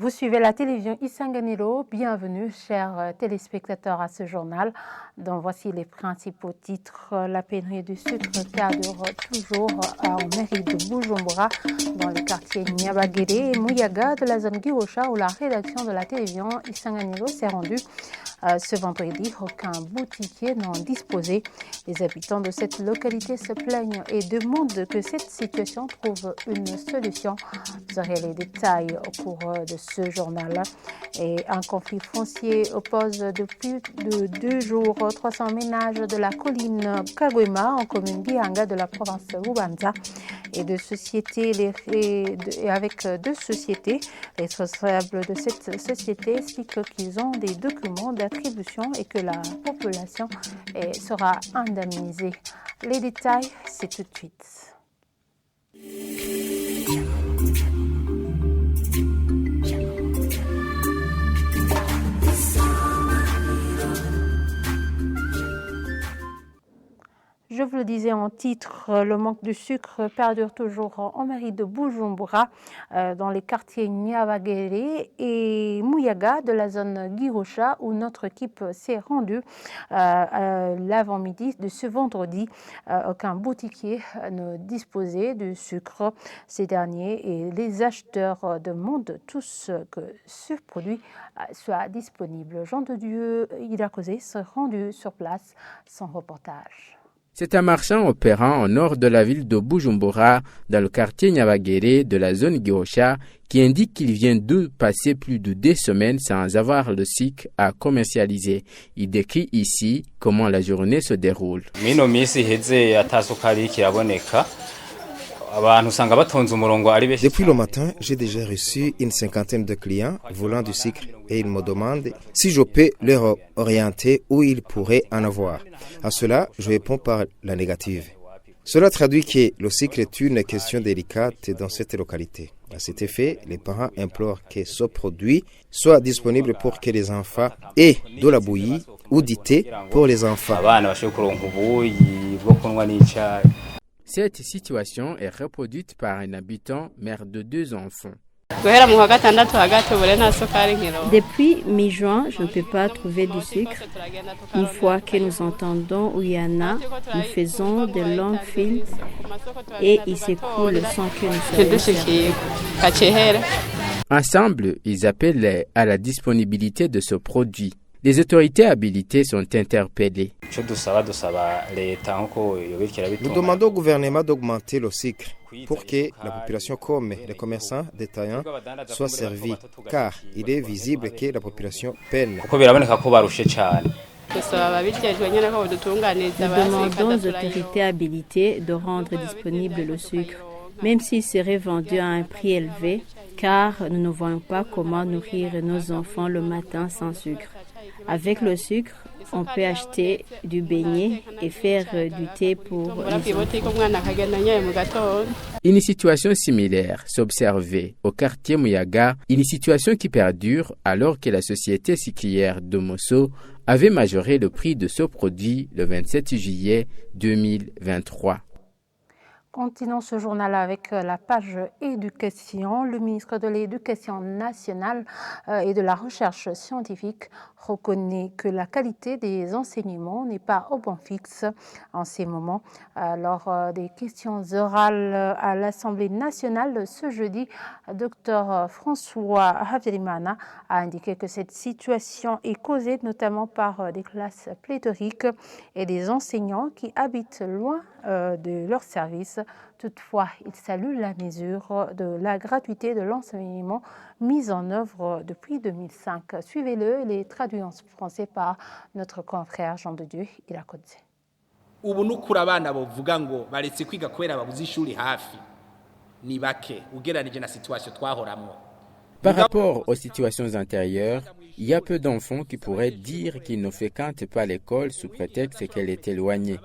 Vous suivez la télévision Isanganiro. Bienvenue, chers téléspectateurs, à ce journal dont voici les principaux titres. La pénurie du sucre perdure toujours en mairie de Bujumbura, dans les quartiers Nyabagere et Muyaga de la zone Gihosha, où la rédaction de la télévision Isanganiro s'est rendue ce vendredi. Aucun boutiquier n'en disposait. Les habitants de cette localité se plaignent et demandent que cette situation trouve une solution. Vous aurez les détails au cours de ce journal. Et un conflit foncier oppose depuis 2 jours 300 ménages de la colline Kagwema en commune Bihanga de la province Bubanza et avec 2 sociétés. Les responsables de cette société expliquent qu'ils ont des documents d'attribution et que la population sera indemnisée. Les détails, c'est tout de suite. Je vous le disais en titre, le manque de sucre perdure toujours en mairie de Bujumbura, dans les quartiers Nyabagere et Muyaga de la zone Gihosha, où notre équipe s'est rendue l'avant-midi de ce vendredi. Aucun boutiquier ne disposait de sucre ces derniers et les acheteurs demandent tous que ce produit soit disponible. Jean de Dieu Irakozé s'est rendu sur place, son reportage. C'est un marchand opérant au nord de la ville de Bujumbura, dans le quartier Nyabagere de la zone Gihosha, qui indique qu'il vient de passer plus de 2 semaines sans avoir le sucre à commercialiser. Il décrit ici comment la journée se déroule. Depuis le matin, j'ai déjà reçu une 50aine de clients voulant du sucre et ils me demandent si je peux leur orienter où ils pourraient en avoir. À cela, je réponds par la négative. Cela traduit que le sucre est une question délicate dans cette localité. À cet effet, les parents implorent que ce produit soit disponible pour que les enfants aient de la bouillie ou du thé pour les enfants. Cette situation est reproduite par un habitant, mère de 2 enfants. Depuis mi-juin, je ne peux pas trouver du sucre. Une fois que nous entendons où il y en a, nous faisons de longues files et il s'écoule sans que nous soyons servis. Ensemble, ils appellent à la disponibilité de ce produit. Les autorités habilitées sont interpellées. Nous demandons au gouvernement d'augmenter le sucre pour que la population comme les commerçants détaillants soient servis, car il est visible que la population peine. Nous demandons aux autorités habilitées de rendre disponible le sucre, même s'il serait vendu à un prix élevé, car nous ne voyons pas comment nourrir nos enfants le matin sans sucre. Avec le sucre, on peut acheter du beignet et faire du thé pour les enfants. Une situation similaire s'observait au quartier Muyaga, une situation qui perdure alors que la société sucrière de Mosso avait majoré le prix de ce produit le 27 juillet 2023. Continuons ce journal avec la page éducation. Le ministre de l'Éducation nationale et de la recherche scientifique reconnaît que la qualité des enseignements n'est pas au bon fixe en ces moments. Lors des questions orales à l'Assemblée nationale ce jeudi, Dr François Havyarimana a indiqué que cette situation est causée notamment par des classes pléthoriques et des enseignants qui habitent loin de leur service. Toutefois, il salue la mesure de la gratuité de l'enseignement mise en œuvre depuis 2005. Suivez-le, il est traduit en français par notre confrère Jean de Dieu Irakodze. Ubu nukura abana bovuga ngo baretse kwiga kubera babuze ishuri hafi ni bake ugeranije na situation twahoramwo. Par rapport aux situations antérieures, il y a peu d'enfants qui pourraient dire qu'ils ne fréquentent pas l'école sous prétexte qu'elle est éloignée.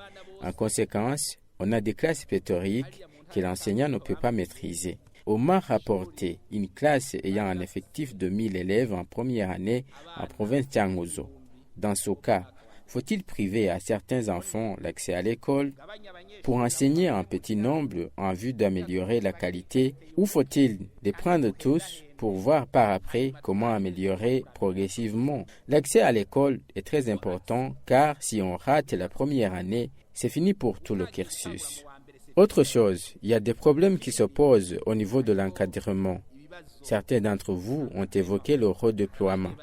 En conséquence, on a des classes pléthoriques que l'enseignant ne peut pas maîtriser. On m'a rapporté une classe ayant un effectif de 1000 élèves en première année en province Tchanguzo. Dans ce cas, Faut-il priver à certains enfants l'accès à l'école pour enseigner un petit nombre en vue d'améliorer la qualité ou faut-il les prendre tous pour voir par après comment améliorer progressivement? L'accès à l'école est très important car si on rate la première année, c'est fini pour tout le cursus. Autre chose, il y a des problèmes qui se posent au niveau de l'encadrement. Certains d'entre vous ont évoqué le redéploiement.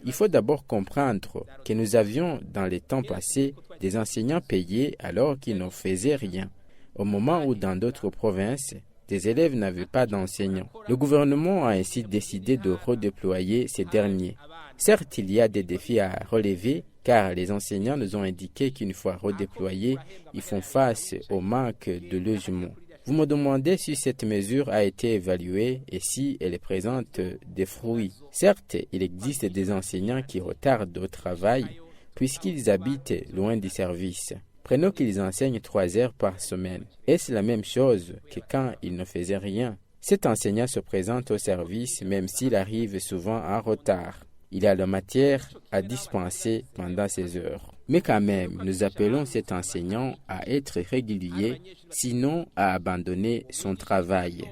Il faut d'abord comprendre que nous avions dans les temps passés des enseignants payés alors qu'ils ne faisaient rien, au moment où dans d'autres provinces, des élèves n'avaient pas d'enseignants. Le gouvernement a ainsi décidé de redéployer ces derniers. Certes, il y a des défis à relever car les enseignants nous ont indiqué qu'une fois redéployés, ils font face au manque de logement. Vous me demandez si cette mesure a été évaluée et si elle présente des fruits. Certes, il existe des enseignants qui retardent au travail puisqu'ils habitent loin du service. Prenons qu'ils enseignent 3 heures par semaine. Est-ce la même chose que quand ils ne faisaient rien? Cet enseignant se présente au service même s'il arrive souvent en retard. Il a la matière à dispenser pendant ces heures. Mais quand même, nous appelons cet enseignant à être régulier, sinon à abandonner son travail.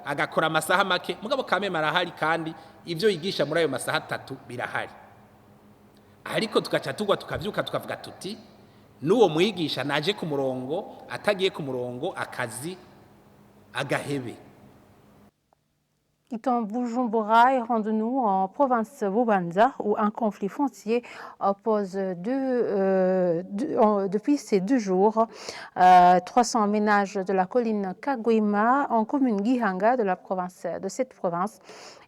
Agakora amasaha make mugabo kameme arahari kandi ivyo yigisha muri ayo masaha 3 birahari. Ariko tugaca tugwa tukavyuka tukavuga tuti n'uwo mwigisha naje ku murongo atagiye ku murongo akazi agahebe. Quittons Bujumbura et rendons-nous en province Bubanza où un conflit foncier oppose depuis ces 2 jours 300 ménages de la colline Kagwima en commune Gihanga de cette province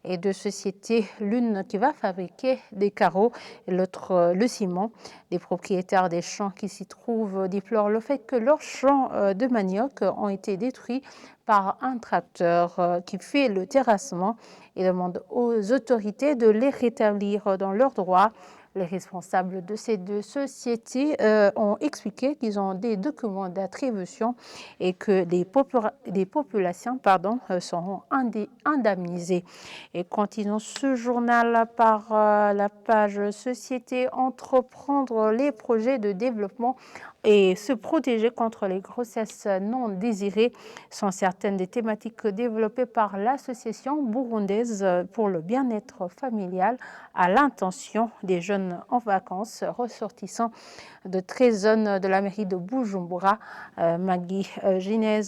et 2 sociétés, l'une qui va fabriquer des carreaux et l'autre le ciment. Les propriétaires des champs qui s'y trouvent déplorent le fait que leurs champs de manioc ont été détruits par un tracteur qui fait le terrassement et demande aux autorités de les rétablir dans leurs droits. Les responsables de ces 2 sociétés ont expliqué qu'ils ont des documents d'attribution et que les populations seront indemnisées. Et continuons ce journal par la page Société, entreprendre les projets de développement et se protéger contre les grossesses non désirées sont certaines des thématiques développées par l'association burundaise pour le bien-être familial à l'intention des jeunes en vacances ressortissants de 13 zones de la mairie de Bujumbura. Maggie Ginez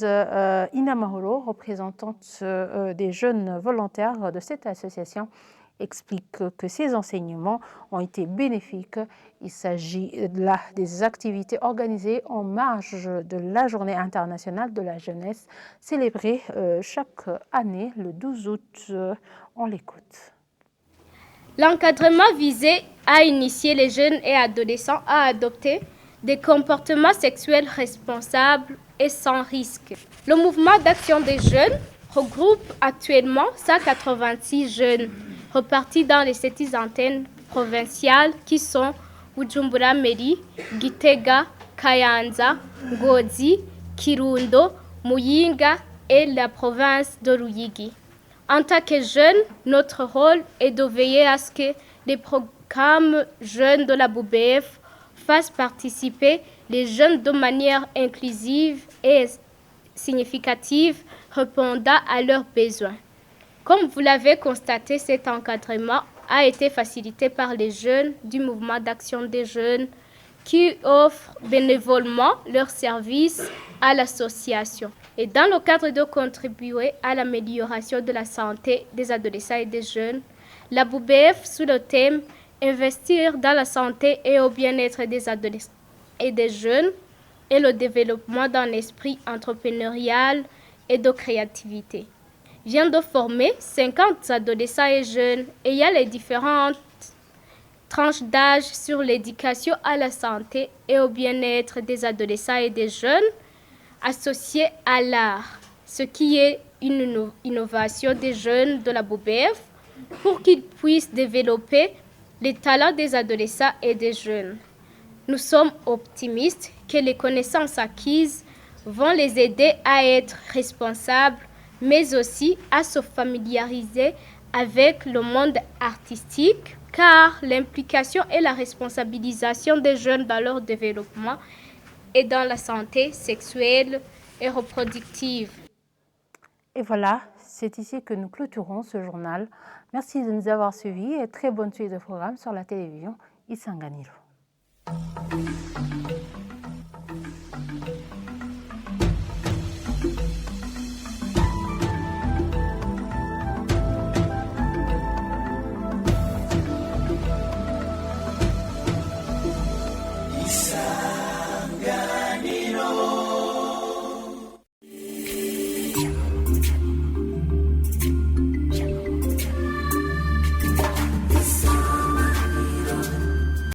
Inamahoro, représentante des jeunes volontaires de cette association, explique que ces enseignements ont été bénéfiques. Il s'agit là des activités organisées en marge de la Journée internationale de la jeunesse, célébrée chaque année le 12 août. On l'écoute. L'encadrement visait à initier les jeunes et adolescents à adopter des comportements sexuels responsables et sans risque. Le mouvement d'action des jeunes regroupe actuellement 186 jeunes repartis dans les 7 antennes provinciales qui sont Bujumbura Meri, Gitega, Kayanza, Ngozi, Kirundo, Muyinga et la province de Ruyigi. En tant que jeunes, notre rôle est de veiller à ce que les programmes jeunes de la BUBF fassent participer les jeunes de manière inclusive et significative, répondant à leurs besoins. Comme vous l'avez constaté, cet encadrement a été facilité par les jeunes du mouvement d'action des jeunes qui offrent bénévolement leurs services à l'association. Et dans le cadre de contribuer à l'amélioration de la santé des adolescents et des jeunes, la BUBF, sous le thème « Investir dans la santé et au bien-être des adolescents et des jeunes » et le développement d'un esprit entrepreneurial et de créativité, vient de former 50 adolescents et jeunes ayant les différentes tranches d'âge sur l'éducation à la santé et au bien-être des adolescents et des jeunes associés à l'art, ce qui est une innovation des jeunes de la BUBF pour qu'ils puissent développer les talents des adolescents et des jeunes. Nous sommes optimistes que les connaissances acquises vont les aider à être responsables, mais aussi à se familiariser avec le monde artistique car l'implication et la responsabilisation des jeunes dans leur développement et dans la santé sexuelle et reproductive. Et voilà, c'est ici que nous clôturons ce journal. Merci de nous avoir suivis et très bonne suite de programme sur la télévision Isanganiro.